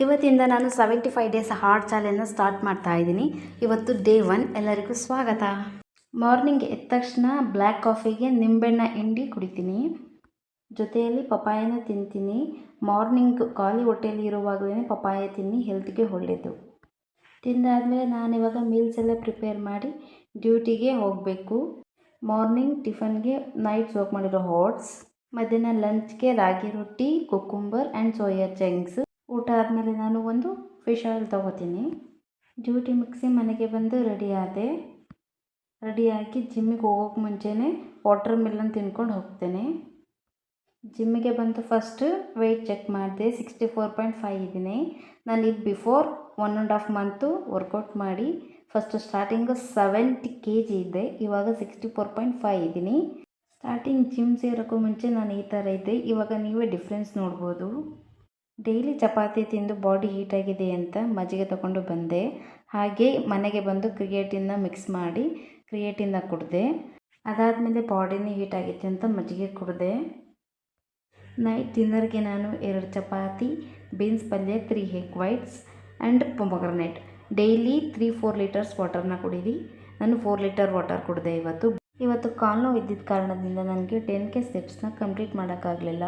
ಇವತ್ತಿಂದ ನಾನು 75 days heart ಚಾಲೆಂಜ್ನ start ಮಾಡ್ತಾ ಇದ್ದೀನಿ. ಇವತ್ತು ಡೇ 1. ಎಲ್ಲರಿಗೂ ಸ್ವಾಗತ. ಮಾರ್ನಿಂಗ್ ಎದ್ದ ತಕ್ಷಣ ಬ್ಲ್ಯಾಕ್ ಕಾಫಿಗೆ ನಿಂಬೆಹಣ್ಣ ಹಿಂಡಿ ಕುಡಿತೀನಿ. ಜೊತೆಯಲ್ಲಿ ಪಪಾಯನೂ ತಿಂತೀನಿ. ಮಾರ್ನಿಂಗ್ ಖಾಲಿ ಹೊಟ್ಟೆಯಲ್ಲಿ ಇರುವಾಗಲೇ ಪಪಾಯ ತಿನ್ನಿ, ಹೆಲ್ತ್ಗೆ ಒಳ್ಳೆಯದು. ತಿಂದಾದಮೇಲೆ ನಾನಿವಾಗ ಮೀಲ್ಸ್ ಎಲ್ಲ ಪ್ರಿಪೇರ್ ಮಾಡಿ ಡ್ಯೂಟಿಗೆ ಹೋಗಬೇಕು. ಮಾರ್ನಿಂಗ್ ಟಿಫನ್ಗೆ ನೈಟ್ ಸೋಕ್ ಮಾಡಿರೋ ಓಟ್ಸ್, ಮಧ್ಯಾಹ್ನ ಲಂಚ್ಗೆ ರಾಗಿ ರೊಟ್ಟಿ, ಕುಕ್ಕುಂಬರ್ ಆ್ಯಂಡ್ ಸೋಯಾ ಚಂಕ್ಸ್. ಊಟ ಆದಮೇಲೆ ನಾನು ಒಂದು ಫಿಶ್ ಆಯಿಲ್ ತೊಗೋತೀನಿ. ಡ್ಯೂಟಿ ಮುಗಿಸಿ ಮನೆಗೆ ಬಂದು ರೆಡಿಯಾಗಿ ಜಿಮ್ಮಿಗೆ ಹೋಗೋಕ್ಕೆ ಮುಂಚೆನೇ ವಾಟರ್ ಮಿಲನ್ ತಿನ್ಕೊಂಡು ಹೋಗ್ತೇನೆ. ಜಿಮ್ಮಿಗೆ ಬಂದು ಫಸ್ಟ್ ವೆಯ್ಟ್ ಚೆಕ್ ಮಾಡಿದೆ. 64.5 ಇದ್ದೀನಿ. ನಾನು ಇದು ಬಿಫೋರ್ 1.5 ಮಂತು ವರ್ಕೌಟ್ ಮಾಡಿ ಫಸ್ಟ್ ಸ್ಟಾರ್ಟಿಂಗು 70 kg ಇದ್ದೆ. ಇವಾಗ 64.5 ಇದ್ದೀನಿ. ಸ್ಟಾರ್ಟಿಂಗ್ ಜಿಮ್ ಸೇರೋಕ್ಕೂ ಮುಂಚೆ ನಾನು ಈ ಥರ ಇದ್ದೆ. ಇವಾಗ ನೀವೇ ಡಿಫ್ರೆನ್ಸ್ ನೋಡ್ಬೋದು. ಡೈಲಿ ಚಪಾತಿ ತಿಂದು ಬಾಡಿ ಹೀಟಾಗಿದೆ ಅಂತ ಮಜ್ಜಿಗೆ ತಗೊಂಡು ಬಂದೆ. ಹಾಗೆ ಮನೆಗೆ ಬಂದು ಕ್ರಿಯೇಟಿನ್ನ ಮಿಕ್ಸ್ ಮಾಡಿ ಕ್ರಿಯೇಟಿನ್ನ ಕುಡಿದೆ. ಅದಾದಮೇಲೆ ಬಾಡಿನೇ ಹೀಟಾಗಿತ್ತು ಅಂತ ಮಜ್ಜಿಗೆ ಕುಡಿದೆ. ನೈಟ್ ಡಿನ್ನರ್ಗೆ ನಾನು 2 ಚಪಾತಿ, ಬೀನ್ಸ್ ಪಲ್ಯ, 3 egg whites and pomegranate. Daily 3-4 litres ವಾಟರ್ನ ಕುಡೀರಿ. ನಾನು 4 ಲೀಟರ್ ವಾಟರ್ ಕುಡಿದೆ. ಇವತ್ತು ಕಾಲು ನೋವು ಇದ್ದಿದ್ದ ಕಾರಣದಿಂದ ನನಗೆ 10K ಸ್ಟೆಪ್ಸ್ನ ಕಂಪ್ಲೀಟ್ ಮಾಡೋಕ್ಕಾಗಲಿಲ್ಲ.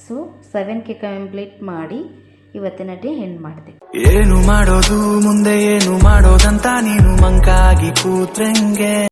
ಸೊ 7K ಕಂಪ್ಲೀಟ್ ಮಾಡಿ ಇವತ್ತಿನ ಡೇ ಎಂಡ್ ಮಾಡಿದೆ. ಏನು ಮಾಡೋದು ಮುಂದೆ ಏನು ಮಾಡೋದಂತ ನೀನು ಮಂಕಾಗಿ ಕೂತ್ರಂಗೆ.